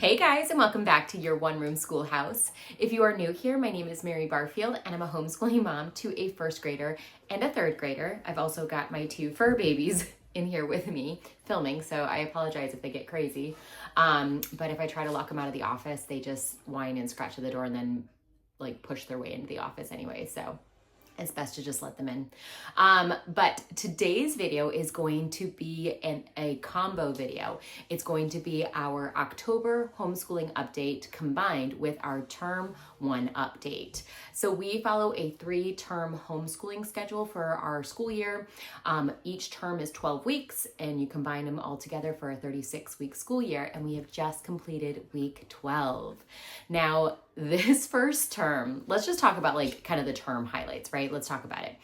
Hey guys, and welcome back to your one room schoolhouse. If you are new here, my name is Mary Barfield and I'm a homeschooling mom to a first grader and a third grader. I've also got my two fur babies in here with me filming, so I apologize if they get crazy. But if I try to lock them out of the office, they just whine and scratch at the door and then like push their way into the office anyway, so it's best to just let them in. But today's video is going to be a combo video. It's going to be our October homeschooling update combined with our term 1 update. So we follow a 3-term homeschooling schedule for our school year. Each term is 12 weeks and you combine them all together for a 36-week school year, and we have just completed week 12. Now, this first term, let's just talk about like kind of the term highlights, right? Let's talk about it.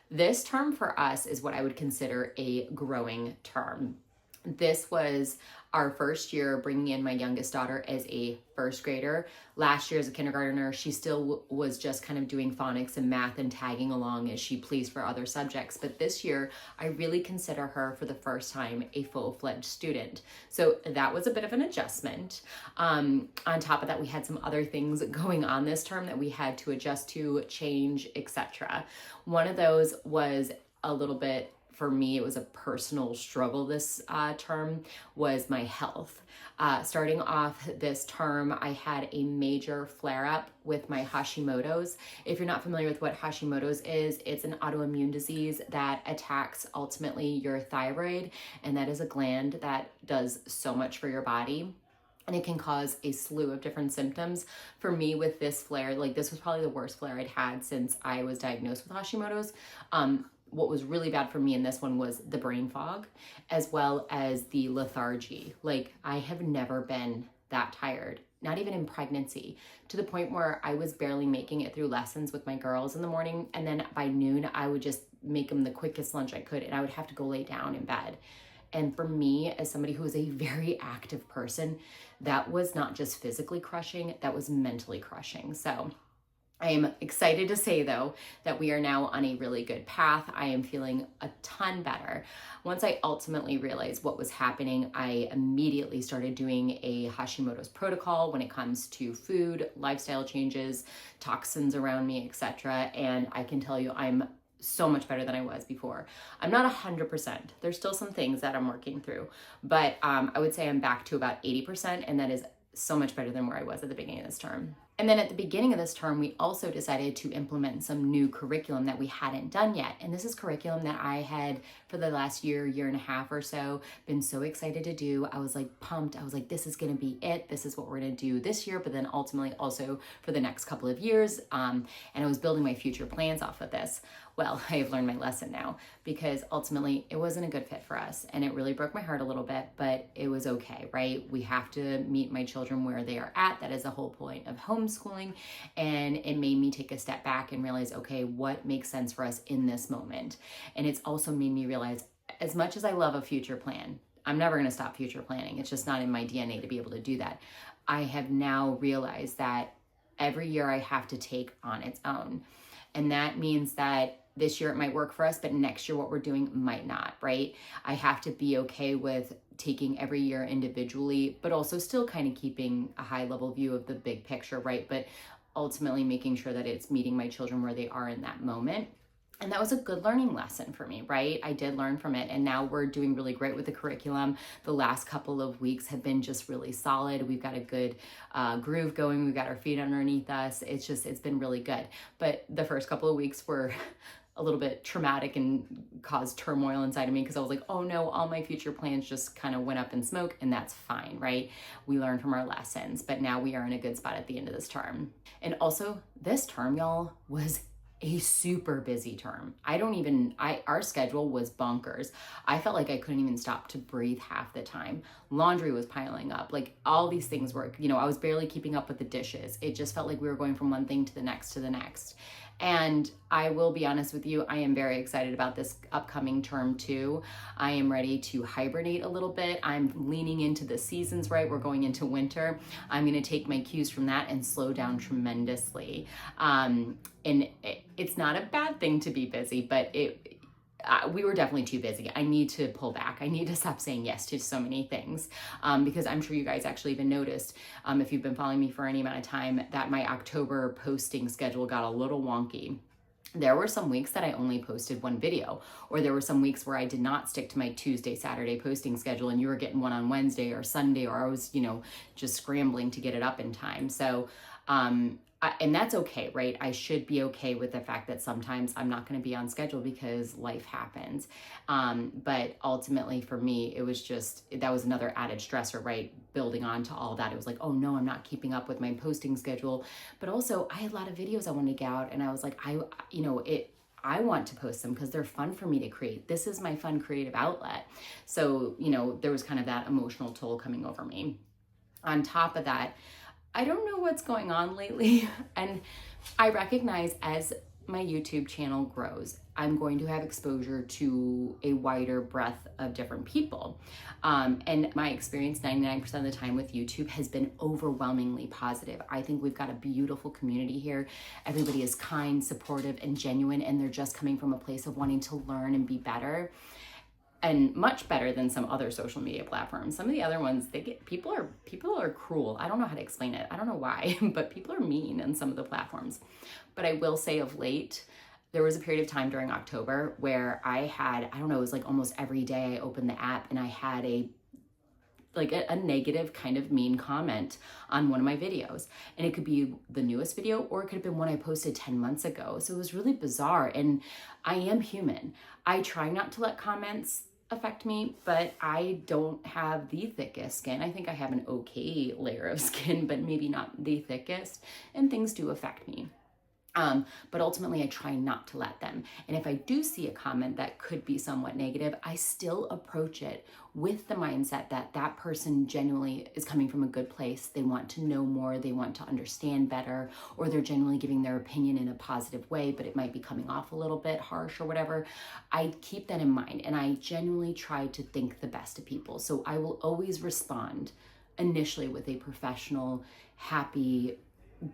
This term for us is what I would consider a growing term. This was our first year bringing in my youngest daughter as a first grader. Last year as a kindergartner, she still was just kind of doing phonics and math and tagging along as she pleased for other subjects. But this year, I really consider her for the first time a full-fledged student. So that was a bit of an adjustment. On top of that, we had some other things going on this term that we had to adjust to, change, etc. One of those was a little bit, for me, it was a personal struggle this term, was my health. Starting off this term, I had a major flare-up with my Hashimoto's. If you're not familiar with what Hashimoto's is, it's an autoimmune disease that attacks ultimately your thyroid, and that is a gland that does so much for your body. And it can cause a slew of different symptoms. For me with this flare, like this was probably the worst flare I'd had since I was diagnosed with Hashimoto's. What was really bad for me in this one was the brain fog, as well as the lethargy. Like, I have never been that tired, not even in pregnancy, to the point where I was barely making it through lessons with my girls in the morning. And then by noon, I would just make them the quickest lunch I could, and I would have to go lay down in bed. And for me, as somebody who is a very active person, that was not just physically crushing, that was mentally crushing. So I am excited to say, though, that we are now on a really good path. I am feeling a ton better. Once I ultimately realized what was happening, I immediately started doing a Hashimoto's protocol when it comes to food, lifestyle changes, toxins around me, etc. And I can tell you I'm so much better than I was before. I'm not 100%. There's still some things that I'm working through, but I would say I'm back to about 80%, and that is so much better than where I was at the beginning of this term. And then at the beginning of this term, we also decided to implement some new curriculum that we hadn't done yet. And this is curriculum that I had for the last year and a half or so been so excited to do. I was like pumped. I was like, this is going to be it. This is what we're going to do this year, but then ultimately also for the next couple of years. And I was building my future plans off of this. Well, I have learned my lesson now, because ultimately it wasn't a good fit for us, and it really broke my heart a little bit, but it was okay, right? We have to meet my children where they are at. That is the whole point of homeschooling, and it made me take a step back and realize, okay, what makes sense for us in this moment? And it's also made me realize, as much as I love a future plan, I'm never going to stop future planning. It's just not in my DNA to be able to do that. I have now realized that every year I have to take on its own. And that means that this year it might work for us, but next year what we're doing might not, right? I have to be okay with taking every year individually, but also still kind of keeping a high level view of the big picture, right? But ultimately making sure that it's meeting my children where they are in that moment. And that was a good learning lesson for me, right? I did learn from it, and now we're doing really great with the curriculum. The last couple of weeks have been just really solid. We've got a good groove going. We've got our feet underneath us. It's been really good. But the first couple of weeks were a little bit traumatic and caused turmoil inside of me, because I was like, oh no, all my future plans just kind of went up in smoke, and that's fine, right? We learned from our lessons, but now we are in a good spot at the end of this term. And also this term, y'all, was a super busy term. Our schedule was bonkers. I felt like I couldn't even stop to breathe half the time. Laundry was piling up. Like, all these things were, I was barely keeping up with the dishes. It just felt like we were going from one thing to the next to the next. And I will be honest with you, I am very excited about this upcoming term too. I am ready to hibernate a little bit. I'm leaning into the seasons, right? We're going into winter. I'm going to take my cues from that and slow down tremendously. And it's not a bad thing to be busy, but we were definitely too busy. I need to pull back. I need to stop saying yes to so many things, because I'm sure you guys actually even noticed, if you've been following me for any amount of time, that my October posting schedule got a little wonky. There were some weeks that I only posted one video, or there were some weeks where I did not stick to my Tuesday, Saturday posting schedule, and you were getting one on Wednesday or Sunday, or I was, just scrambling to get it up in time. So, and that's okay, right? I should be okay with the fact that sometimes I'm not going to be on schedule because life happens. But ultimately for me, it was that was another added stressor, right? Building on to all that. It was like, oh no, I'm not keeping up with my posting schedule. But also I had a lot of videos I wanted to get out, and I was like, I want to post them because they're fun for me to create. This is my fun creative outlet. So, there was kind of that emotional toll coming over me. On top of that, I don't know what's going on lately. And I recognize as my YouTube channel grows, I'm going to have exposure to a wider breadth of different people. And my experience 99% of the time with YouTube has been overwhelmingly positive. I think we've got a beautiful community here. Everybody is kind, supportive, and genuine, and they're just coming from a place of wanting to learn and be better. And much better than some other social media platforms. Some of the other ones, people are cruel. I don't know how to explain it. I don't know why, but people are mean in some of the platforms. But I will say of late, there was a period of time during October where I had, I don't know, it was like almost every day I opened the app and I had a negative kind of mean comment on one of my videos. And it could be the newest video, or it could have been one I posted 10 months ago. So it was really bizarre. And I am human. I try not to let comments affect me, but I don't have the thickest skin. I think I have an okay layer of skin, but maybe not the thickest, and things do affect me. But ultimately I try not to let them. And if I do see a comment that could be somewhat negative, I still approach it with the mindset that that person genuinely is coming from a good place. They want to know more, they want to understand better, or they're genuinely giving their opinion in a positive way, but it might be coming off a little bit harsh or whatever. I keep that in mind, and I genuinely try to think the best of people. So I will always respond initially with a professional, happy,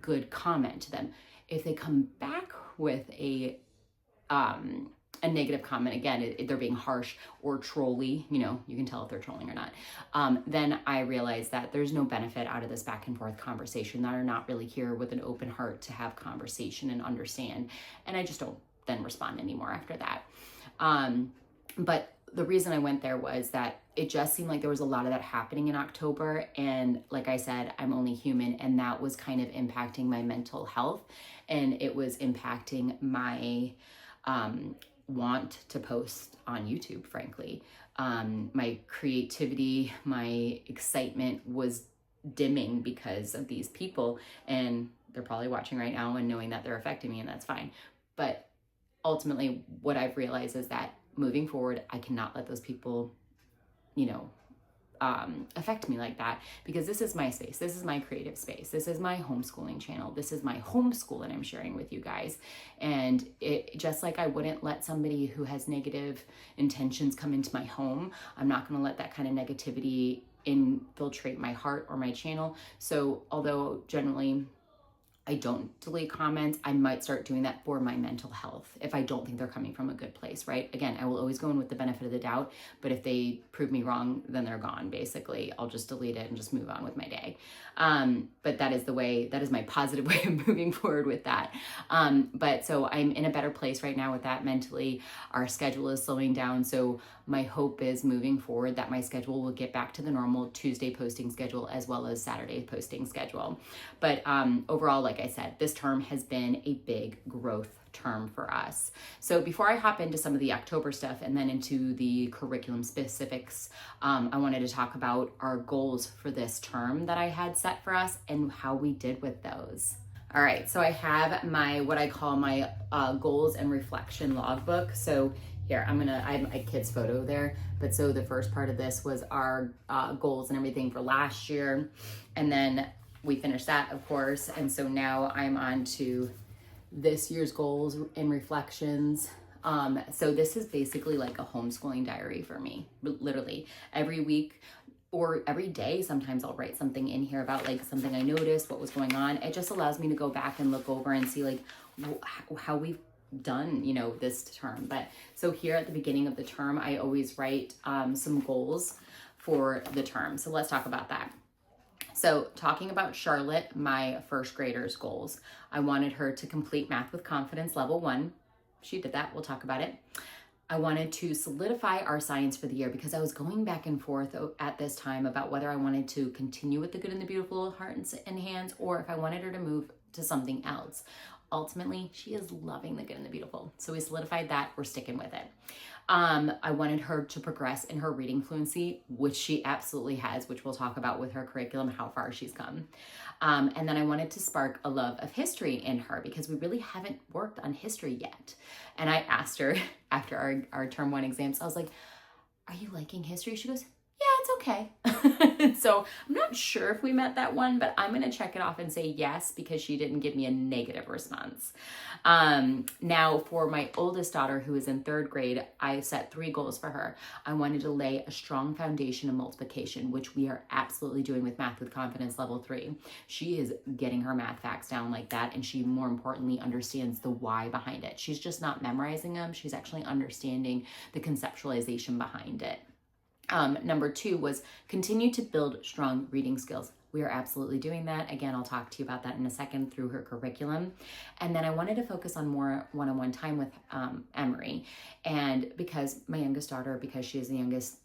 good comment to them. If they come back with a negative comment, again, they're being harsh or trolly, you can tell if they're trolling or not, then I realize that there's no benefit out of this back and forth conversation, that are not really here with an open heart to have conversation and understand. And I just don't then respond anymore after that. But the reason I went there was that it just seemed like there was a lot of that happening in October. And like I said, I'm only human, and that was kind of impacting my mental health, and it was impacting my want to post on YouTube, frankly. My creativity, my excitement was dimming because of these people, and they're probably watching right now and knowing that they're affecting me, and that's fine. But ultimately, what I've realized is that moving forward, I cannot let those people, affect me like that, because this is my space. This is my creative space. This is my homeschooling channel. This is my homeschool that I'm sharing with you guys. And it, just like I wouldn't let somebody who has negative intentions come into my home, I'm not going to let that kind of negativity infiltrate my heart or my channel. So although generally I don't delete comments, I might start doing that for my mental health if I don't think they're coming from a good place, right? Again, I will always go in with the benefit of the doubt, but if they prove me wrong, then they're gone, basically. I'll just delete it and just move on with my day. But that is my positive way of moving forward with that. But so I'm in a better place right now with that mentally. Our schedule is slowing down, so my hope is moving forward that my schedule will get back to the normal Tuesday posting schedule as well as Saturday posting schedule. But overall, like I said, this term has been a big growth term for us. So before I hop into some of the October stuff and then into the curriculum specifics, I wanted to talk about our goals for this term that I had set for us and how we did with those. All right, so I have what I call my goals and reflection logbook. So here, I have my kid's photo there. But so the first part of this was our goals and everything for last year. And then we finished that, of course. And so now I'm on to this year's goals and reflections. So this is basically like a homeschooling diary for me, literally. Every week or every day, sometimes I'll write something in here about like something I noticed, what was going on. It just allows me to go back and look over and see like how we've done, you know, this term. But so here at the beginning of the term, I always write some goals for the term. So let's talk about that. So talking about Charlotte, my first grader's goals, I wanted her to complete Math with Confidence level 1. She did that. We'll talk about it. I wanted to solidify our science for the year because I was going back and forth at this time about whether I wanted to continue with the Good and the Beautiful, Heart and Hands, or if I wanted her to move to something else. Ultimately, she is loving the Good and the Beautiful. So we solidified that. We're sticking with it. I wanted her to progress in her reading fluency, which she absolutely has, which we'll talk about with her curriculum, how far she's come. And then I wanted to spark a love of history in her because we really haven't worked on history yet. And I asked her after our term 1 exams, I was like, are you liking history? She goes, yeah, it's okay. So I'm not sure if we met that one, but I'm going to check it off and say yes, because she didn't give me a negative response. Now for my oldest daughter, who is in 3rd grade, I set 3 goals for her. I wanted to lay a strong foundation of multiplication, which we are absolutely doing with Math with Confidence level 3. She is getting her math facts down like that. And she, more importantly, understands the why behind it. She's just not memorizing them. She's actually understanding the conceptualization behind it. Number 2 was continue to build strong reading skills. We are absolutely doing that. Again, I'll talk to you about that in a second through her curriculum. And then I wanted to focus on more one-on-one time with Emery. And because my youngest daughter, because she is the youngest,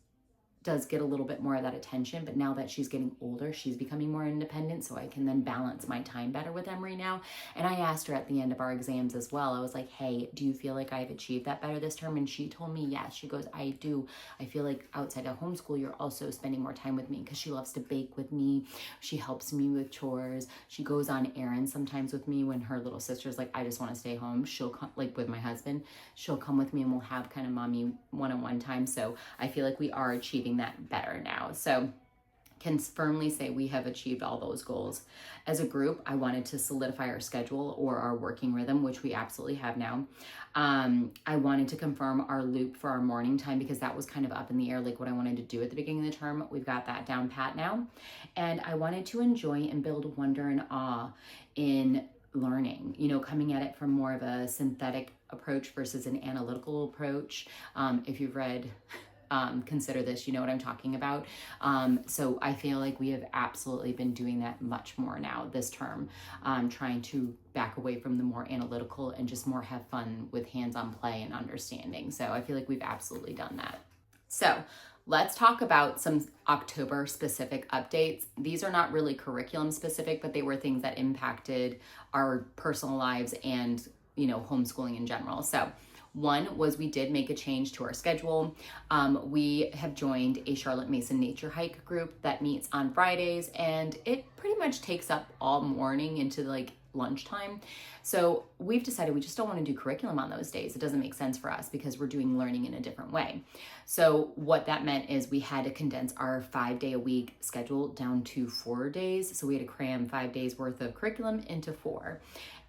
does get a little bit more of that attention, but now that she's getting older, she's becoming more independent, so I can then balance my time better with Emery now. And I asked her at the end of our exams as well, I was like, hey, do you feel like I've achieved that better this term? And she told me yes. She goes, I do. I feel like outside of homeschool, you're also spending more time with me, because she loves to bake with me. She helps me with chores. She goes on errands sometimes with me when her little sister's like, I just want to stay home. She'll come, like with my husband, she'll come with me and we'll have kind of mommy one-on-one time. So I feel like we are achieving that better now. So can firmly say we have achieved all those goals. As a group, I wanted to solidify our schedule or our working rhythm, which we absolutely have now. I wanted to confirm our loop for our morning time, because that was kind of up in the air, like what I wanted to do at the beginning of the term. We've got that down pat now. And I wanted to enjoy and build wonder and awe in learning, you know, coming at it from more of a synthetic approach versus an analytical approach. If you've read Consider This, you know what I'm talking about. So I feel like we have absolutely been doing that much more now this term, trying to back away from the more analytical and just more have fun with hands-on play and understanding. So I feel like we've absolutely done that. So let's talk about some October specific updates. These are not really curriculum specific, but they were things that impacted our personal lives and, you know, homeschooling in general. So one was we did make a change to our schedule. We have joined a Charlotte Mason nature hike group that meets on Fridays, and it pretty much takes up all morning into like lunchtime. So we've decided we just don't want to do curriculum on those days. It doesn't make sense for us because we're doing learning in a different way. So what that meant is we had to condense our 5-day-a-week schedule down to 4 days. So we had to cram 5 days worth of curriculum into 4.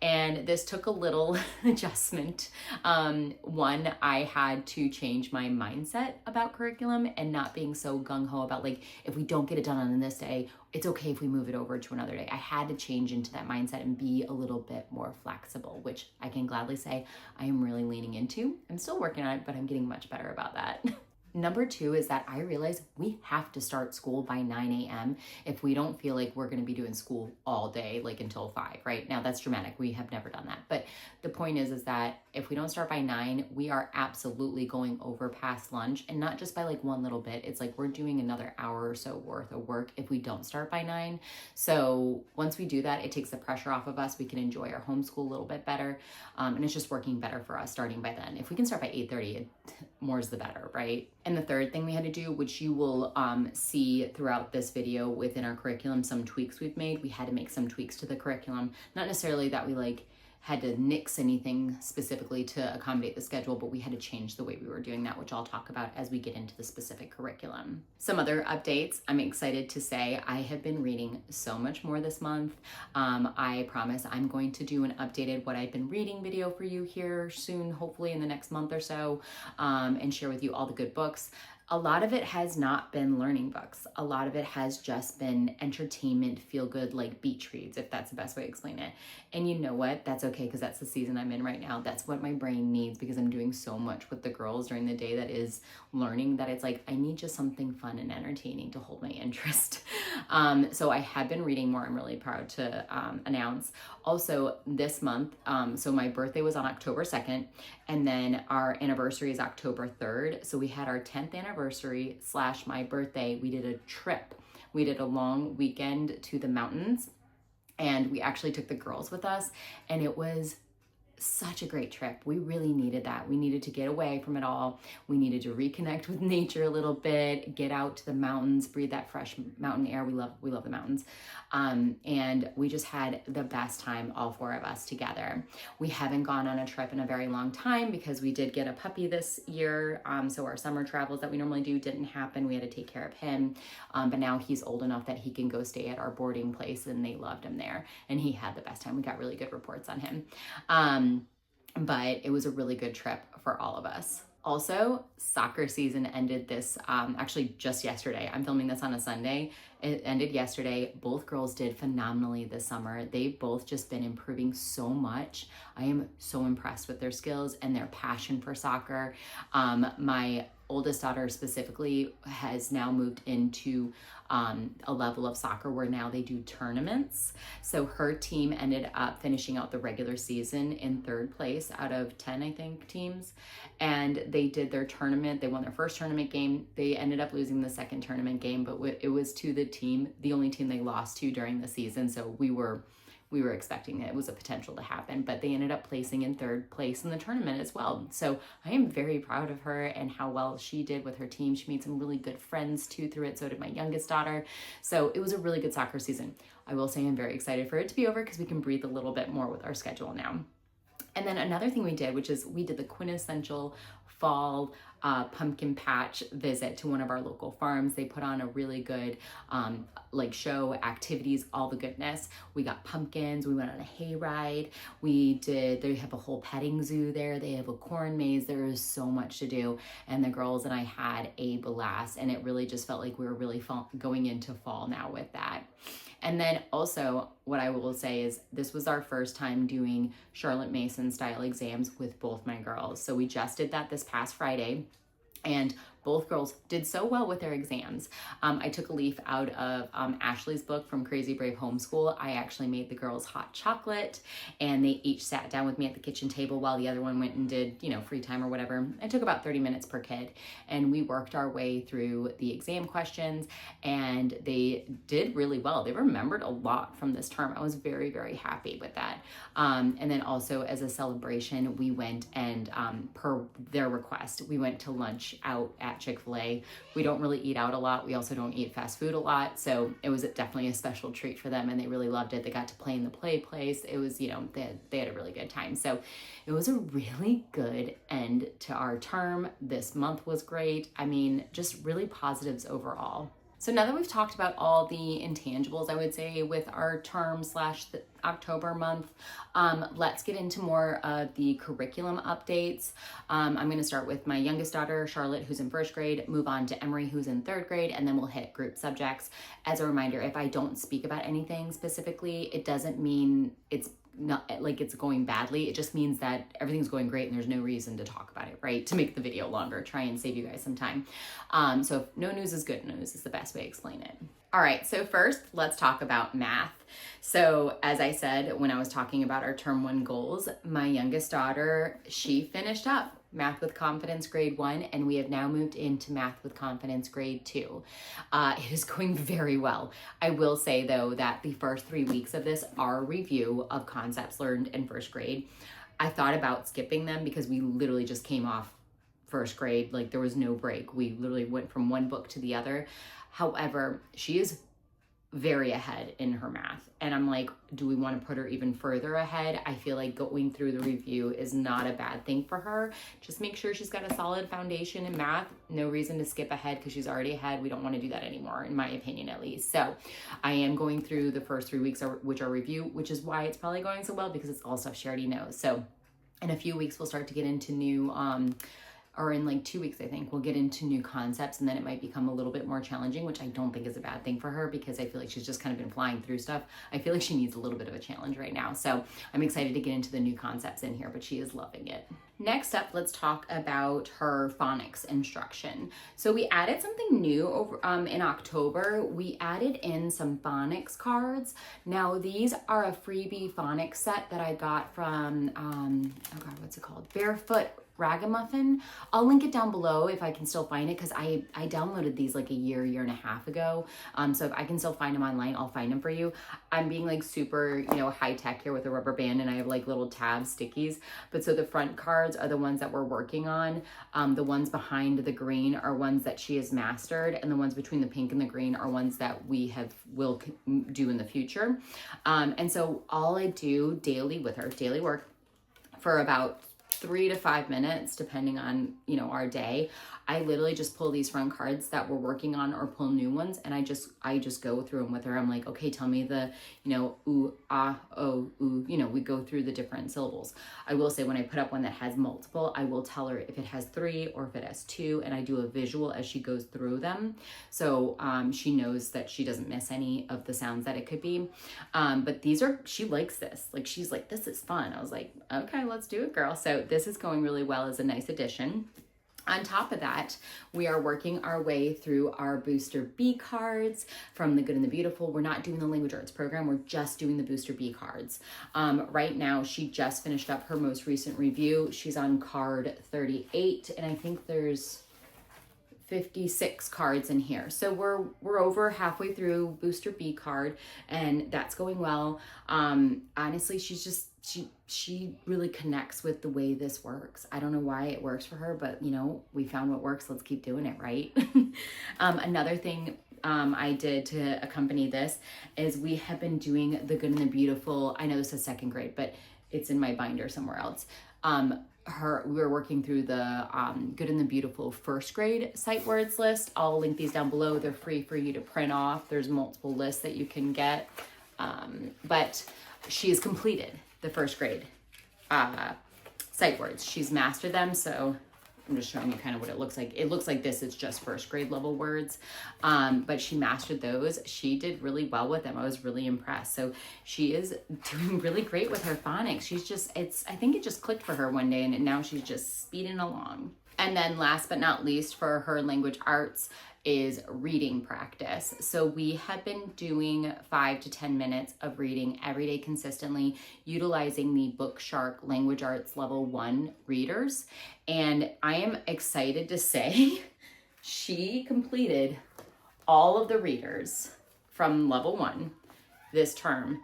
And this took a little adjustment. One, I had to change my mindset about curriculum and not being so gung-ho about like, if we don't get it done on this day, it's okay if we move it over to another day. I had to change into that mindset and be a little bit more flexible, which I can gladly say I am really leaning into. I'm still working on it, but I'm getting much better about that. Number 2 is that I realize we have to start school by 9 a.m. if we don't feel like we're going to be doing school all day, like until 5, right? Now that's dramatic. We have never done that. But the point is that if we don't start by 9, we are absolutely going over past lunch, and not just by like one little bit. It's like we're doing another hour or so worth of work if we don't start by 9. So once we do that, it takes the pressure off of us. We can enjoy our homeschool a little bit better. And it's just working better for us starting by then. If we can start by 8:30, more is the better, right? And the third thing we had to do, which you will see throughout this video within our curriculum, some tweaks we've made. We had to make some tweaks to the curriculum. Not necessarily that we like had to nix anything specifically to accommodate the schedule, but we had to change the way we were doing that, which I'll talk about as we get into the specific curriculum. Some other updates, I'm excited to say I have been reading so much more this month. I promise I'm going to do an updated what I've been reading video for you here soon, hopefully in the next month or so, and share with you all the good books. A lot of it has not been learning books. A lot of it has just been entertainment, feel good, like beach reads, if that's the best way to explain it. And you know what? That's okay, because that's the season I'm in right now. That's what my brain needs, because I'm doing so much with the girls during the day that is learning, that it's like I need just something fun and entertaining to hold my interest. So I have been reading more. I'm really proud to announce. Also, this month, so my birthday was on October 2nd, and then our anniversary is October 3rd. So we had our 10th anniversary / my birthday. We did a trip. We did a long weekend to the mountains, and we actually took the girls with us, and it was such a great trip. We really needed that. We needed to get away from it all. We needed to reconnect with nature a little bit, get out to the mountains, breathe that fresh mountain air. We love the mountains. And we just had the best time, all four of us together. We haven't gone on a trip in a very long time because we did get a puppy this year. So our summer travels that we normally do didn't happen. We had to take care of him. But now he's old enough that he can go stay at our boarding place, and they loved him there. And he had the best time. We got really good reports on him. But it was a really good trip for all of us. Also, soccer season ended this, actually just yesterday. I'm filming this on a Sunday. It ended yesterday. Both girls did phenomenally this summer. They've both just been improving so much. I am so impressed with their skills and their passion for soccer. My oldest daughter specifically has now moved into a level of soccer where now they do tournaments. So her team ended up finishing out the regular season in 3rd place out of 10, I think, teams. And they did their tournament. They won their first tournament game. They ended up losing the second tournament game, but it was to the only team they lost to during the season. So we were expecting it was a potential to happen, but they ended up placing in 3rd place in the tournament as well. So I am very proud of her and how well she did with her team. She made some really good friends too through it. So did my youngest daughter. So it was a really good soccer season. I will say I'm very excited for it to be over because we can breathe a little bit more with our schedule now. And then another thing we did, which is we did the quintessential fall pumpkin patch visit to one of our local farms. They put on a really good show, activities, all the goodness. We got pumpkins, we went on a hay ride, they have a whole petting zoo there, they have a corn maze, there is so much to do, and the girls and I had a blast, and it really just felt like we were really going into fall now with that. And then also what I will say is this was our first time doing Charlotte Mason style exams with both my girls. So we just did that this past Friday, and both girls did so well with their exams. I took a leaf out of Ashley's book from Crazy Brave Homeschool. I actually made the girls hot chocolate, and they each sat down with me at the kitchen table while the other one went and did, free time or whatever. It took about 30 minutes per kid, and we worked our way through the exam questions, and they did really well. They remembered a lot from this term. I was very, very happy with that. And then also as a celebration, we went and per their request, we went to lunch out at Chick-fil-A. We don't really eat out a lot. We also don't eat fast food a lot. So it was definitely a special treat for them, and they really loved it. They got to play in the play place. It was, they had a really good time. So it was a really good end to our term. This month was great. I mean, just really positives overall. So now that we've talked about all the intangibles, I wo/ with our term / the October month, let's get into more of the curriculum updates. I'm going to start with my youngest daughter, Charlotte, who's in 1st grade, move on to Emery, who's in 3rd grade, and then we'll hit group subjects. As a reminder, if I don't speak about anything specifically, it doesn't mean it's not like it's going badly. It just means that everything's going great and there's no reason to talk about it, right? To make the video longer, try and save you guys some time. So if no news is good news is the best way to explain it. All right, so first let's talk about math. So as I said, when I was talking about our term 1 goals, my youngest daughter, she finished up Math with Confidence grade 1, and we have now moved into Math with Confidence grade 2. It is going very well. I will say though that the first 3 weeks of this are a review of concepts learned in 1st grade. I thought about skipping them because we literally just came off 1st grade. Like there was no break. We literally went from one book to the other. However, she is very ahead in her math. And I'm like, do we want to put her even further ahead? I feel like going through the review is not a bad thing for her. Just make sure she's got a solid foundation in math. No reason to skip ahead because she's already ahead. We don't want to do that anymore, in my opinion, at least. So I am going through the first 3 weeks, which are review, which is why it's probably going so well, because it's all stuff she already knows. So in a few weeks, we'll start to get into new or in like 2 weeks, I think, we'll get into new concepts, and then it might become a little bit more challenging, which I don't think is a bad thing for her because I feel like she's just kind of been flying through stuff. I feel like she needs a little bit of a challenge right now. So I'm excited to get into the new concepts in here, but she is loving it. Next up, let's talk about her phonics instruction. So we added something new over in October. We added in some phonics cards. Now these are a freebie phonics set that I got from, oh God, what's it called? Barefoot Ragamuffin. I'll link it down below if I can still find it, because I downloaded these like a year and a half ago. So if I can still find them online, I'll find them for you. I'm being like super, high tech here with a rubber band, and I have like little tab stickies. But so the front cards are the ones that we're working on. The ones behind the green are ones that she has mastered, and the ones between the pink and the green are ones that will do in the future. And so all I do daily with her, daily work, for about 3 to 5 minutes, depending on, our day, I literally just pull these front cards that we're working on or pull new ones. And I just go through them with her. I'm like, okay, tell me the, ooh, ah, oh, ooh, we go through the different syllables. I will say when I put up one that has multiple, I will tell her if it has 3 or if it has 2, and I do a visual as she goes through them. So she knows that she doesn't miss any of the sounds that it could be. But she likes this. Like, she's like, this is fun. I was like, okay, let's do it, girl. So this is going really well as a nice addition. On top of that, we are working our way through our Booster B cards from the Good and the Beautiful. We're not doing the language arts program. We're just doing the Booster B cards. Right now, she just finished up her most recent review. She's on card 38, and I think there's 56 cards in here. So we're over halfway through Booster B card, and that's going well. Honestly, she really connects with the way this works. I don't know why it works for her, but we found what works. Let's keep doing it, right? Another thing I did to accompany this is we have been doing the Good and the Beautiful. I know this is 2nd grade, but it's in my binder somewhere else. We were working through the Good and the Beautiful 1st grade sight words list. I'll link these down below. They're free for you to print off. There's multiple lists that you can get. But she has completed the 1st grade sight words. She's mastered them. So I'm just showing you kind of what it looks like. It looks like this is just 1st grade level words. But she mastered those. She did really well with them. I was really impressed. So she is doing really great with her phonics. I think it just clicked for her one day, and now she's just speeding along. And then last but not least, for her language arts is reading practice. So we have been doing 5 to 10 minutes of reading every day consistently, utilizing the Book Shark Language Arts Level 1 readers. And I am excited to say she completed all of the readers from Level 1 this term,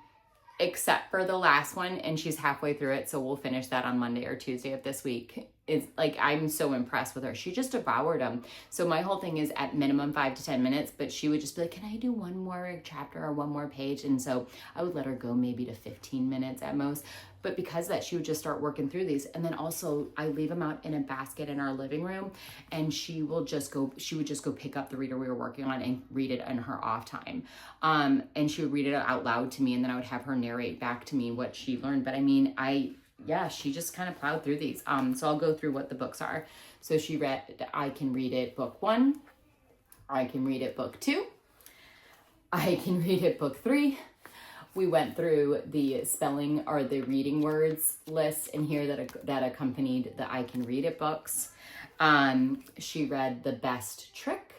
except for the last one, and she's halfway through it, so we'll finish that on Monday or Tuesday of this week. It's like, I'm so impressed with her. She just devoured them. So my whole thing is at minimum 5 to 10 minutes, but she would just be like, can I do one more chapter or one more page? And so I would let her go maybe to 15 minutes at most. But because of that, she would just start working through these. And then also I leave them out in a basket in our living room, and she would just go pick up the reader we were working on and read it in her off time. And she would read it out loud to me, and then I would have her narrate back to me what she learned. But I mean, she just kind of plowed through these. So I'll go through what the books are. So she read I Can Read It Book 1, I Can Read It Book 2, I Can Read It Book 3. We went through the spelling or the reading words list in here that accompanied the I Can Read It books. She read The Best Trick,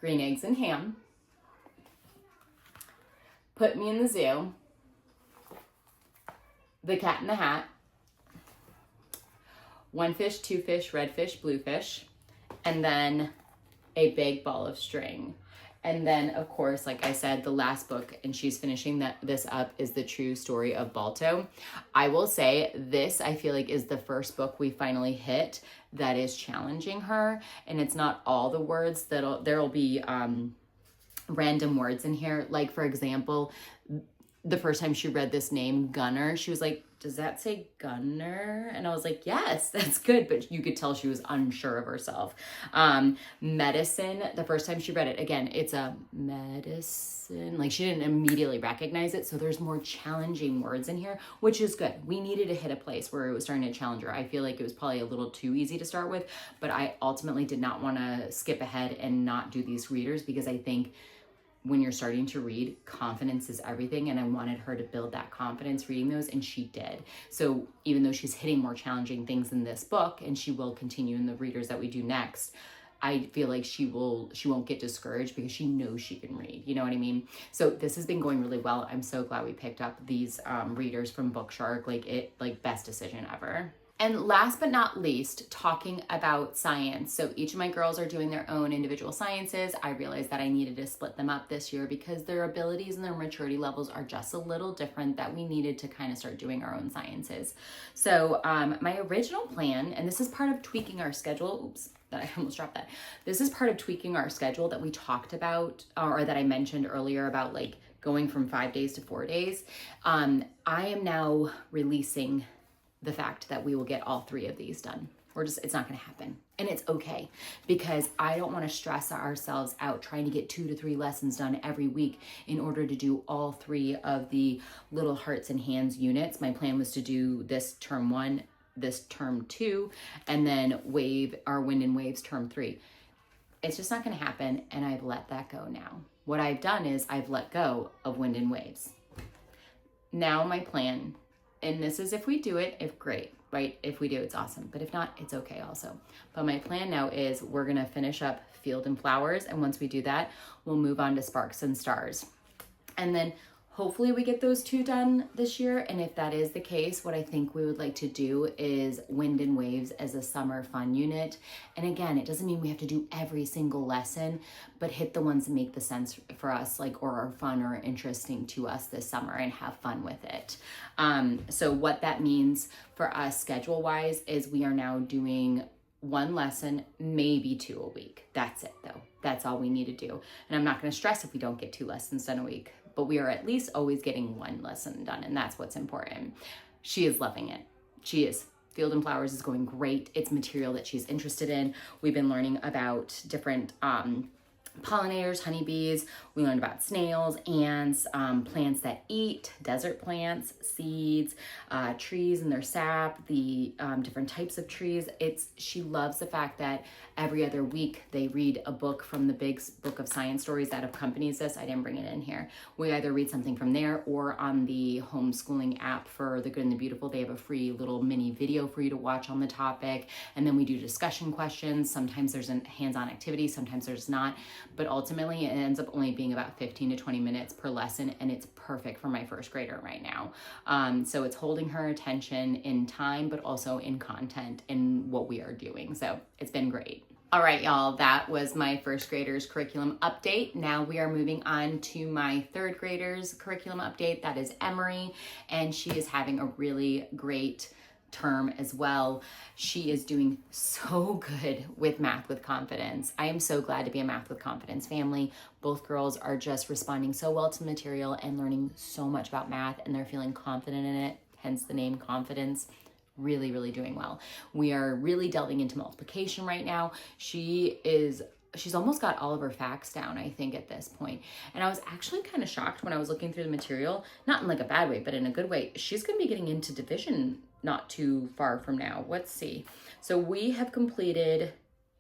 Green Eggs and Ham, Put Me in the Zoo, The Cat in the Hat, One Fish, Two Fish, Red Fish, Blue Fish, and then A Big Ball of String. And then, of course, like I said, the last book, and she's finishing this up, is The True Story of Balto. I will say this, I feel like, is the first book we finally hit that is challenging her. And it's not all the words. There'll be random words in here. Like, for example, the first time she read this name, Gunner, she was like, does that say Gunner? And I was like, yes, that's good. But you could tell she was unsure of herself. Medicine, the first time she read it, again, it's a medicine. Like she didn't immediately recognize it. So there's more challenging words in here, which is good. We needed to hit a place where it was starting to challenge her. I feel like it was probably a little too easy to start with, but I ultimately did not want to skip ahead and not do these readers because I think when you're starting to read, confidence is everything. And I wanted her to build that confidence reading those, and she did. So even though she's hitting more challenging things in this book, and she will continue in the readers that we do next, I feel like she won't get discouraged because she knows she can read. You know what I mean? So this has been going really well. I'm so glad we picked up these readers from Bookshark. Like best decision ever. And last but not least, talking about science. So each of my girls are doing their own individual sciences. I realized that I needed to split them up this year because their abilities and their maturity levels are just a little different, that we needed to kind of start doing our own sciences. So my original plan, and this is part of tweaking our schedule, oops, that I almost dropped that. This is part of tweaking our schedule that we talked about, or that I mentioned earlier about like going from 5 days to 4 days. I am now releasing the fact that we will get all 3 of these done. It's not going to happen. And it's okay, because I don't want to stress ourselves out trying to get 2 to 3 lessons done every week in order to do all 3 of the little hearts and hands units. My plan was to do this term 1, this term 2, and then wind and waves term 3. It's just not going to happen. And I've let that go now. What I've done is I've let go of wind and waves. Now my plan, and this is if we do it, if great, right? If we do, it's awesome. But if not, it's okay also. But my plan now is we're going to finish up Field and Flowers. And once we do that, we'll move on to Sparks and Stars. And then hopefully we get those 2 done this year. And if that is the case, what I think we would like to do is Wind and Waves as a summer fun unit. And again, it doesn't mean we have to do every single lesson, but hit the ones that make the sense for us, like, or are fun or interesting to us this summer, and have fun with it. So what that means for us schedule-wise is we are now doing 1 lesson, maybe 2 a week. That's it though. That's all we need to do. And I'm not going to stress if we don't get 2 lessons done a week, but we are at least always getting 1 lesson done. And that's what's important. She is loving it. She is. Field and Flowers is going great. It's material that she's interested in. We've been learning about different pollinators, honeybees. We learned about snails, ants, plants that eat, desert plants, seeds, trees and their sap, the different types of trees. She loves the fact that every other week they read a book from the big book of science stories that accompanies this. I didn't bring it in here. We either read something from there or on the homeschooling app for The Good and the Beautiful. They have a free little mini video for you to watch on the topic. And then we do discussion questions. Sometimes there's a hands-on activity, sometimes there's not. But ultimately, it ends up only being about 15 to 20 minutes per lesson, and it's perfect for my first grader right now. So it's holding her attention in time, but also in content in what we are doing. So it's been great. All right, y'all, that was my first grader's curriculum update. Now we are moving on to my third grader's curriculum update. That is Emery, and she is having a really great term as well. She is doing so good with Math with Confidence. I am so glad to be a Math with Confidence family. Both girls are just responding so well to the material and learning so much about math, and they're feeling confident in it, hence the name Confidence. Really, really doing well. We are really delving into multiplication right now. She's almost got all of her facts down, I think, at this point. And I was actually kind of shocked when I was looking through the material, not in like a bad way, but in a good way. She's going to be getting into division not too far from now. Let's see. So we have completed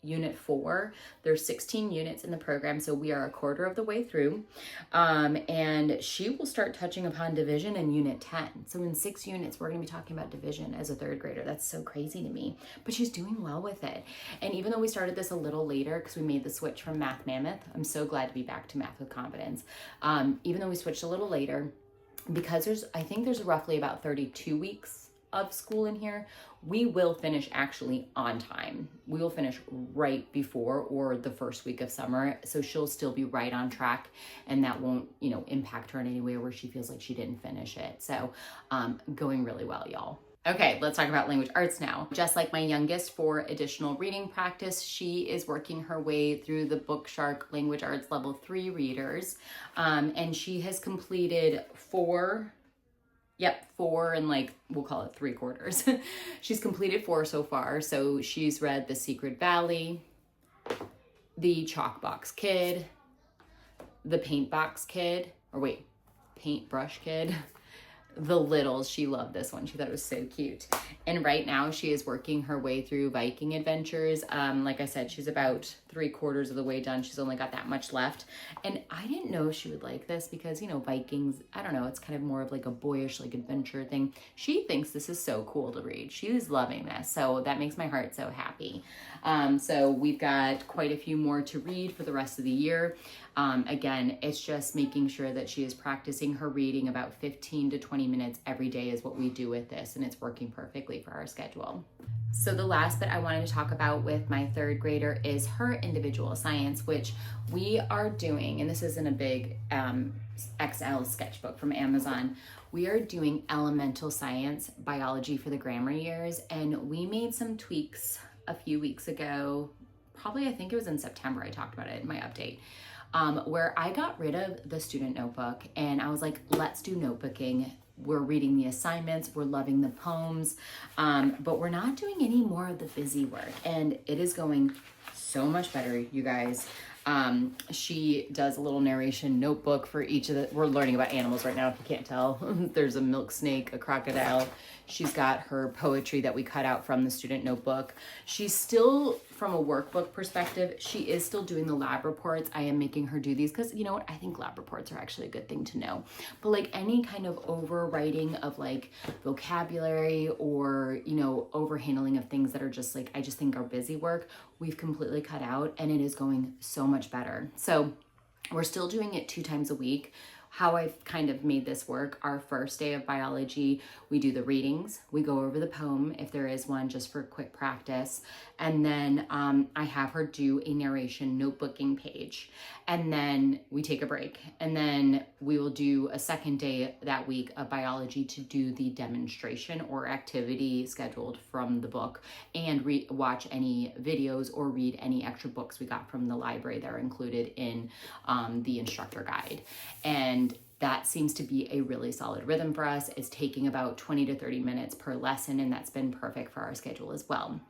Unit 4. There's 16 units in the program, so we are a quarter of the way through. And she will start touching upon division in Unit 10. So in 6 units, we're going to be talking about division as a third grader. That's so crazy to me, but she's doing well with it. And even though we started this a little later because we made the switch from Math Mammoth, I'm so glad to be back to Math with Confidence. Even though we switched a little later, because I think there's roughly about 32 weeks of school in here, we will finish actually on time. We will finish right before or the first week of summer. So she'll still be right on track, and that won't, impact her in any way where she feels like she didn't finish it. So going really well, y'all. Okay, let's talk about language arts now. Just like my youngest, for additional reading practice, she is working her way through the Bookshark Language Arts Level 3 readers. And she has completed four and like, we'll call it 3/4. She's completed 4 so far. So she's read The Secret Valley, The Chalkbox Kid, The Paintbox Kid, Paintbrush Kid, The Littles. She loved this one. She thought it was so cute. And right now she is working her way through Viking Adventures. Like I said, she's about 3/4 of the way done. She's only got that much left. And I didn't know she would like this because, you know, Vikings, I don't know, it's kind of more of like a boyish, like adventure thing. She thinks this is so cool to read. She's loving this. So that makes my heart so happy. So we've got quite a few more to read for the rest of the year. Again, it's just making sure that she is practicing her reading. About 15 to 20 minutes every day is what we do with this, and it's working perfectly for our schedule. So the last bit I wanted to talk about with my 3rd grader is her individual science, which we are doing, and this isn't a big XL sketchbook from Amazon. We are doing elemental science biology for the grammar years, and we made some tweaks a few weeks ago. Probably, I think it was in September, I talked about it in my update. Where I got rid of the student notebook and I was like, let's do notebooking. We're reading the assignments, we're loving the poems, but we're not doing any more of the busy work. And it is going so much better, you guys. She does a little narration notebook for each of the, we're learning about animals right now, if you can't tell. There's a milk snake, a crocodile. She's got her poetry that we cut out from the student notebook. She's still, from a workbook perspective, she is still doing the lab reports. I am making her do these because, you know what, I think lab reports are actually a good thing to know. But like any kind of overwriting of like vocabulary or, you know, overhandling of things that are just like, I just think are busy work, we've completely cut out, and it is going so much better. So we're still doing it 2 times a week. How I've kind of made this work, our first day of biology, we do the readings, we go over the poem if there is one, just for quick practice, and then I have her do a narration notebooking page, and then we take a break, and then we will do a second day that week of biology to do the demonstration or activity scheduled from the book, and watch any videos or read any extra books we got from the library that are included in the instructor guide. And that seems to be a really solid rhythm for us. It's taking about 20 to 30 minutes per lesson, and that's been perfect for our schedule as well.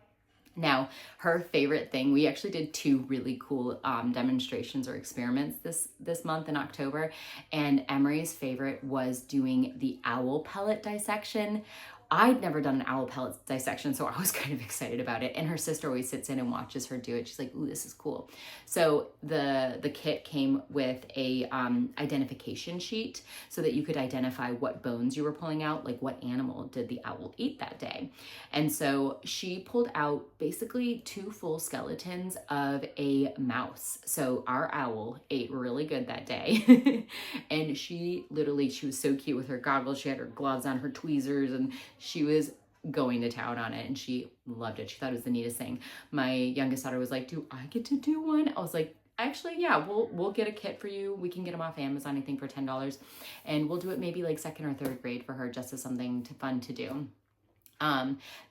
Now, her favorite thing, we actually did 2 really cool demonstrations or experiments this month in October, and Emery's favorite was doing the owl pellet dissection. I'd never done an owl pellet dissection, so I was kind of excited about it. And her sister always sits in and watches her do it. She's like, ooh, this is cool. So the kit came with a identification sheet so that you could identify what bones you were pulling out, like what animal did the owl eat that day. And so she pulled out basically 2 full skeletons of a mouse. So our owl ate really good that day. And she was so cute with her goggles. She had her gloves on, her tweezers, and she was going to town on it, and she loved it. She thought it was the neatest thing. My youngest daughter was like, do I get to do one? I was like, actually, yeah, we'll get a kit for you. We can get them off Amazon, I think, for $10. And we'll do it maybe like 2nd or 3rd grade for her, just as something fun to do.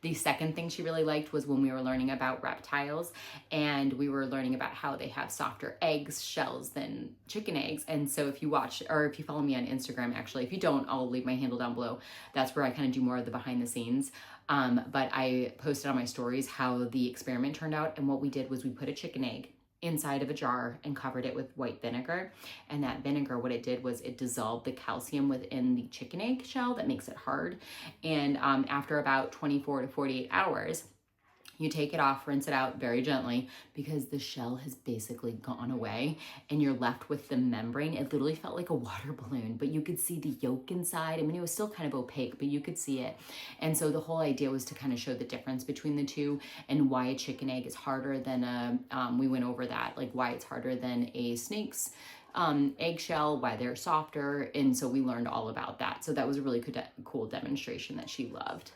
The second thing she really liked was when we were learning about reptiles, and we were learning about how they have softer shells than chicken eggs. And so if you watch, or if you follow me on Instagram, actually, if you don't, I'll leave my handle down below. That's where I kind of do more of the behind the scenes. But I posted on my stories how the experiment turned out. And what we did was we put a chicken egg inside of a jar and covered it with white vinegar. And that vinegar, what it did was it dissolved the calcium within the chicken egg shell that makes it hard. And after about 24 to 48 hours, you take it off, rinse it out very gently, because the shell has basically gone away and you're left with the membrane. It literally felt like a water balloon, but you could see the yolk inside. I mean, it was still kind of opaque, but you could see it. And so the whole idea was to kind of show the difference between the two and why a chicken egg is harder than we went over that, like why it's harder than a snake's eggshell, why they're softer. And so we learned all about that. So that was a really cool demonstration that she loved.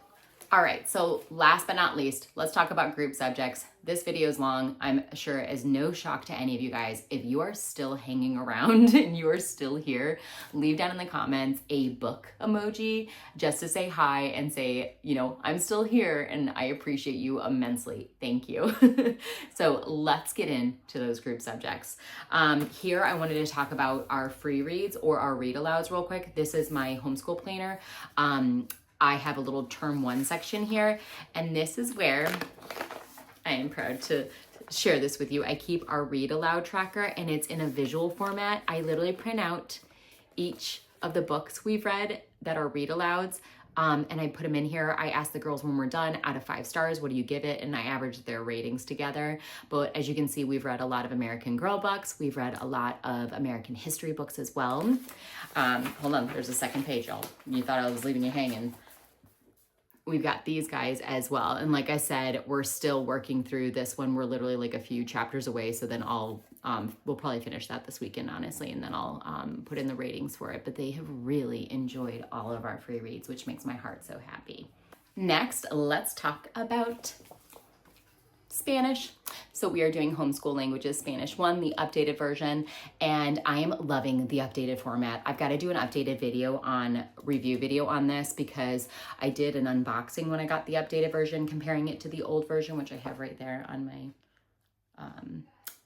All right, so last but not least, let's talk about group subjects. This video is long. I'm sure is no shock to any of you guys. If you are still hanging around and you are still here, leave down in the comments a book emoji just to say hi and say, you know, I'm still here and I appreciate you immensely. Thank you. So let's get into those group subjects. Here I wanted to talk about our free reads or our read alouds real quick. This is my homeschool planner. I have a little term 1 section here, and this is where I am proud to share this with you. I keep our read aloud tracker, and it's in a visual format. I literally print out each of the books we've read that are read alouds, and I put them in here. I ask the girls when we're done, out of 5 stars, what do you give it? And I average their ratings together. But as you can see, we've read a lot of American Girl books. We've read a lot of American history books as well. Hold on, there's a second page, y'all. You thought I was leaving you hanging. We've got these guys as well. And like I said, we're still working through this one. We're literally like a few chapters away. So then we'll probably finish that this weekend, honestly, and then I'll put in the ratings for it. But they have really enjoyed all of our free reads, which makes my heart so happy. Next, let's talk about Spanish. So we are doing Homeschool Languages Spanish 1, the updated version, and I am loving the updated format. I've got to do an updated review video on this because I did an unboxing when I got the updated version, comparing it to the old version, which I have right there on my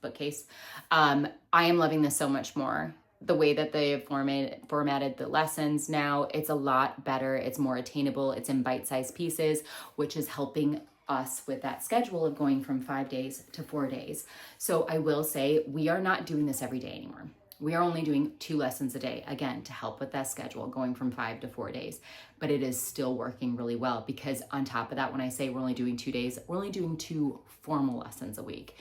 bookcase. I am loving this so much more. The way that they have formatted the lessons now, it's a lot better. It's more attainable. It's in bite-sized pieces, which is helping us with that schedule of going from 5 days to 4 days. So I will say we are not doing this every day anymore. We are only doing 2 lessons a day, again, to help with that schedule going from 5 to 4 days. But it is still working really well because on top of that, when I say we're only doing 2 days, we're only doing 2 formal lessons a week.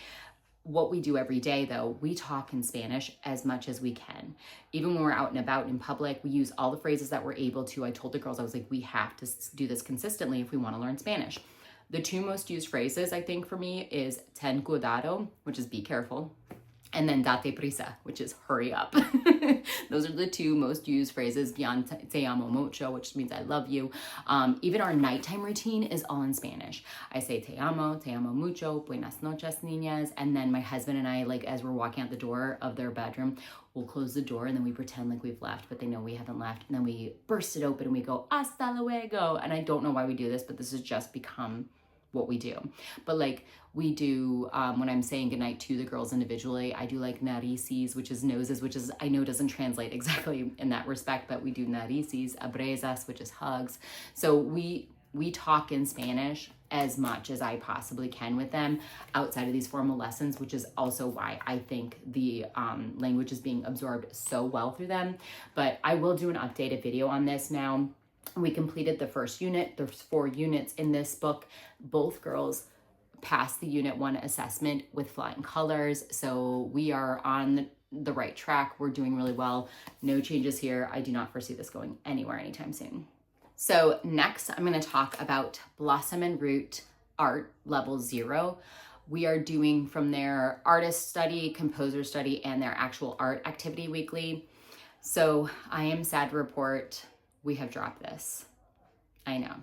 What we do every day, though, we talk in Spanish as much as we can. Even when we're out and about in public, we use all the phrases that we're able to. I told the girls, I was like, we have to do this consistently if we want to learn Spanish. The 2 most used phrases, I think, for me is ten cuidado, which is be careful, and then date prisa, which is hurry up. Those are the 2 most used phrases, beyond te amo mucho, which means I love you. Even our nighttime routine is all in Spanish. I say te amo mucho, buenas noches, niñas, and then my husband and I, like as we're walking out the door of their bedroom, we'll close the door and then we pretend like we've left, but they know we haven't left. And then we burst it open and we go, hasta luego. And I don't know why we do this, but this has just become what we do. But like we do, when I'm saying goodnight to the girls individually, I do like narices, which is noses, which is, I know doesn't translate exactly in that respect, but we do narices, abrazas, which is hugs. So we talk in Spanish as much as I possibly can with them outside of these formal lessons, which is also why I think the language is being absorbed so well through them. But I will do an updated video on this now. We completed the first unit. There's 4 units in this book. Both girls passed the Unit 1 assessment with flying colors. So we are on the right track. We're doing really well. No changes here. I do not foresee this going anywhere anytime soon. So next, I'm going to talk about Blossom and Root Art Level 0. We are doing from their artist study, composer study, and their actual art activity weekly. So I am sad to report we have dropped this. I know.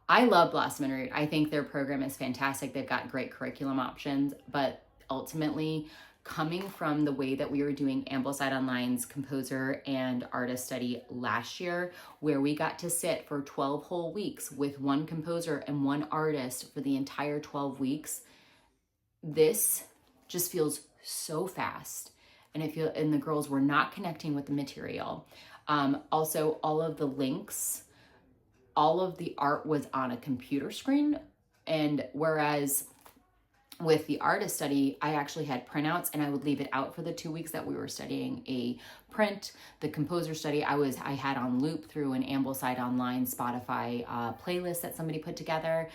I love Blossom and Root. I think their program is fantastic. They've got great curriculum options, but ultimately, coming from the way that we were doing Ambleside Online's composer and artist study last year, where we got to sit for 12 whole weeks with one composer and one artist for the entire 12 weeks, this just feels so fast. And the girls were not connecting with the material. Also, all of the links, all of the art was on a computer screen. And whereas with the artist study, I actually had printouts and I would leave it out for the 2 weeks that we were studying a print. The composer study I had on loop through an Ambleside Online Spotify playlist that somebody put together.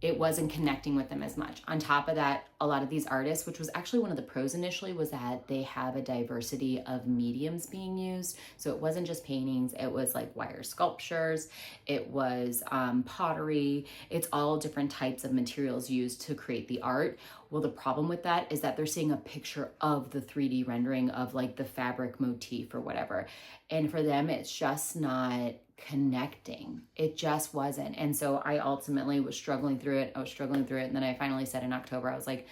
It wasn't connecting with them as much. On top of that, a lot of these artists, which was actually one of the pros initially, was that they have a diversity of mediums being used. So it wasn't just paintings, it was like wire sculptures, it was pottery, it's all different types of materials used to create the art. Well, the problem with that is that they're seeing a picture of the 3D rendering of like the fabric motif or whatever. And for them, it's just not connecting. It just wasn't. And so I ultimately was struggling through it. And then I finally said in October, I was like,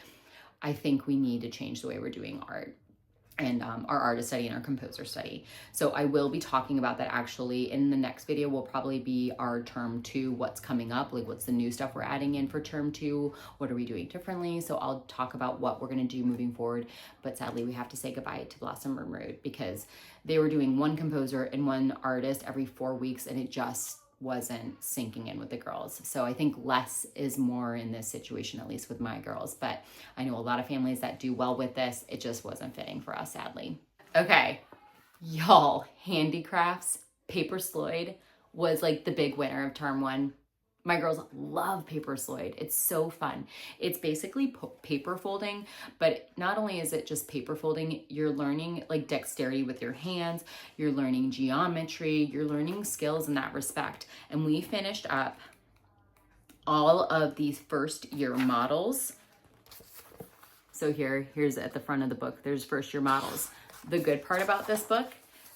I think we need to change the way we're doing art and our artist study and our composer study. So I will be talking about that actually in the next video. Will probably be our term 2, what's coming up, like what's the new stuff we're adding in for term 2, what are we doing differently. So I'll talk about what we're gonna do moving forward. But sadly we have to say goodbye to Blossom Room Road because they were doing one composer and one artist every 4 weeks, and it just wasn't sinking in with the girls. So I think less is more in this situation, at least with my girls. But I know a lot of families that do well with this. It just wasn't fitting for us, sadly. Okay, y'all, handicrafts, paper sloyd was like the big winner of term 1. My girls love paper sloyd. It's so fun. It's basically paper folding, but not only is it just paper folding, you're learning like dexterity with your hands, you're learning geometry, you're learning skills in that respect. And we finished up all of these first year models. So here's at the front of the book, there's first year models. The good part about this book,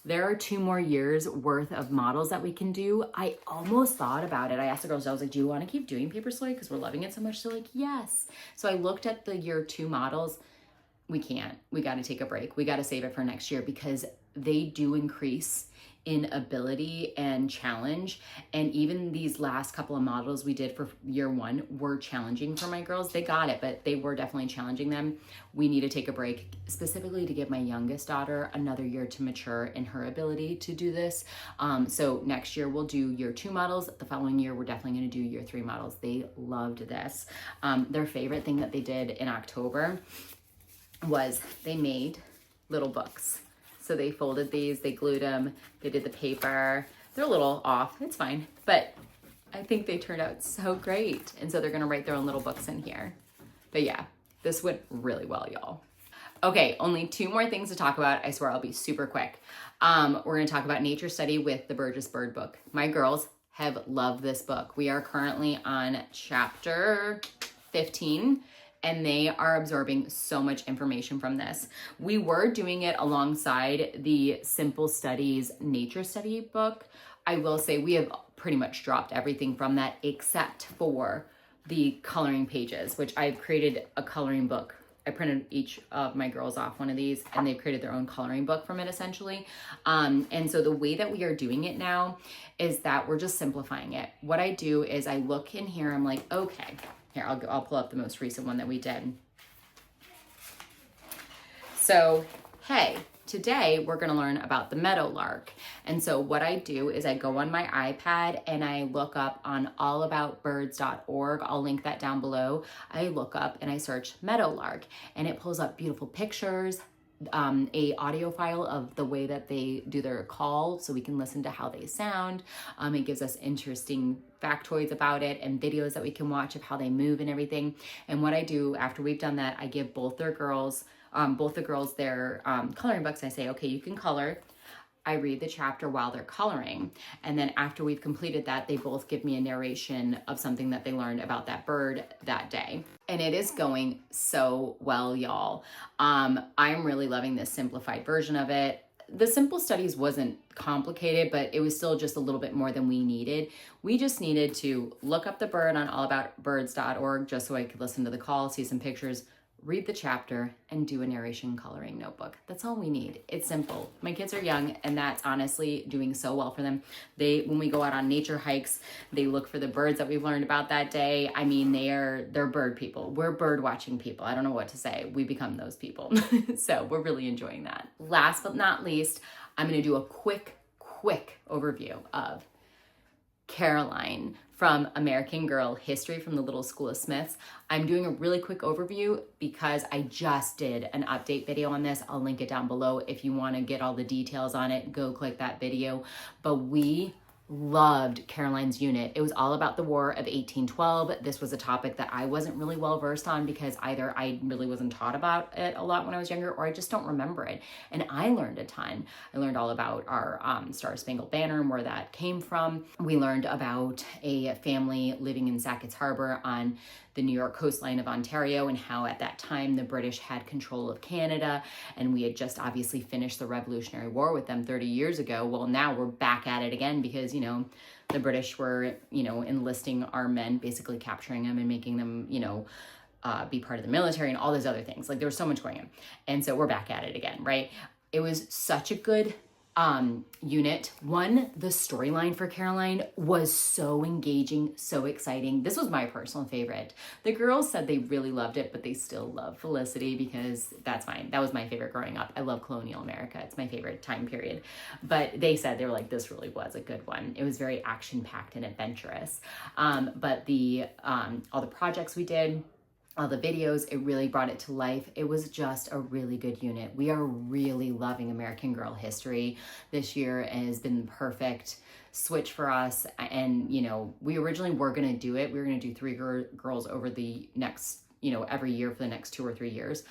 there are 2 more years worth of models that we can do. I almost thought about it. I asked the girls, I was like, do you want to keep doing paper sloyd? Because we're loving it so much. They're like, yes. So I looked at the year 2 models. We can't. We got to take a break. We got to save it for next year because they do increase in ability and challenge. And even these last couple of models we did for year 1 were challenging for my girls. They got it, but they were definitely challenging them. We need to take a break specifically to give my youngest daughter another year to mature in her ability to do this. So next year we'll do year 2 models. The following year, we're definitely going to do year 3 models. They loved this. Their favorite thing that they did in October was they made little books. So they folded these, they glued them, they did the paper. They're a little off, it's fine, but I think they turned out so great. And so they're gonna write their own little books in here. But yeah, this went really well, y'all. Okay, only 2 more things to talk about. I swear I'll be super quick. We're gonna talk about nature study with the Burgess Bird book. My girls have loved this book. We are currently on chapter 15. And they are absorbing so much information from this. We were doing it alongside the Simple Studies nature study book. I will say we have pretty much dropped everything from that except for the coloring pages, which I've created a coloring book. I printed each of my girls off one of these and they've created their own coloring book from it essentially. And so the way that we are doing it now is that we're just simplifying it. What I do is I look in here, I'm like, okay, here, I'll pull up the most recent one that we did. So, hey, today we're gonna learn about the meadowlark. And so what I do is I go on my iPad and I look up on allaboutbirds.org. I'll link that down below. I look up and I search meadowlark and it pulls up beautiful pictures, a audio file of the way that they do their call so we can listen to how they sound. It gives us interesting factoids about it and videos that we can watch of how they move and everything. And what I do after we've done that, I give both the girls their coloring books. I say, okay, you can color. I read the chapter while they're coloring. And then after we've completed that, they both give me a narration of something that they learned about that bird that day. And it is going so well, y'all. I'm really loving this simplified version of it. The Simple Studies wasn't complicated, but it was still just a little bit more than we needed. We just needed to look up the bird on allaboutbirds.org just so I could listen to the call, see some pictures, read the chapter, and do a narration coloring notebook. That's all we need. It's simple. My kids are young, and that's honestly doing so well for them. When we go out on nature hikes, they look for the birds that we've learned about that day. I mean, they're bird people. We're bird watching people. I don't know what to say. We become those people. So we're really enjoying that. Last but not least, I'm gonna do a quick overview of Caroline from American Girl History from the Little School of Smiths. I'm doing a really quick overview because I just did an update video on this. I'll link it down below. If you want to get all the details on it, go click that video. But we loved Caroline's unit. It was all about the War of 1812. This was a topic that I wasn't really well versed on because either I really wasn't taught about it a lot when I was younger or I just don't remember it. And I learned a ton. I learned all about our Star Spangled Banner and where that came from. We learned about a family living in Sackett's Harbor on the New York coastline of Ontario, and how at that time the British had control of Canada, and we had just obviously finished the Revolutionary War with them 30 years ago. Well, now we're back at it again because, you know, the British were, you know, enlisting our men, basically capturing them and making them, you know, be part of the military and all those other things. Like, there was so much going on. And so we're back at it again, right? It was such a good unit. One, the storyline for Caroline was so engaging, so exciting. This was my personal favorite. The girls said they really loved it, but they still love Felicity because that's fine. That was my favorite growing up. I love colonial America. It's my favorite time period. But they said, they were like, this really was a good one. It was very action-packed and adventurous. But the all the projects we did, all the videos, it really brought it to life. It was just a really good unit. We are really loving American Girl history. This year has been the perfect switch for us. And, you know, we originally were going to do it. We were going to do 3 girls over the next, you know, every year for the next 2 or 3 years.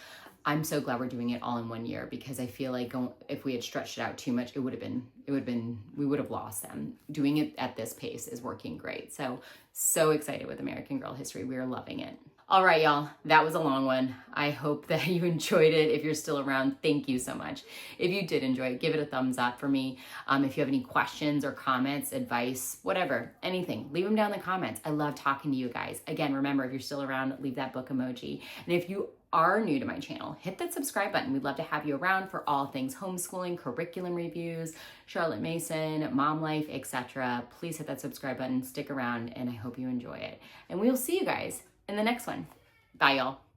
I'm so glad we're doing it all in 1 year, because I feel like if we had stretched it out too much, we would have lost them. Doing it at this pace is working great. So excited with American Girl history. We are loving it. All right, y'all, that was a long one. I hope that you enjoyed it. If you're still around, thank you so much. If you did enjoy it, give it a thumbs up for me. If you have any questions or comments, advice, whatever, anything, leave them down in the comments. I love talking to you guys. Again, remember, if you're still around, leave that book emoji. And if you are new to my channel, hit that subscribe button. We'd love to have you around for all things homeschooling, curriculum reviews, Charlotte Mason, mom life, etc. Please hit that subscribe button, stick around, and I hope you enjoy it. And we'll see you guys in the next one. Bye, y'all.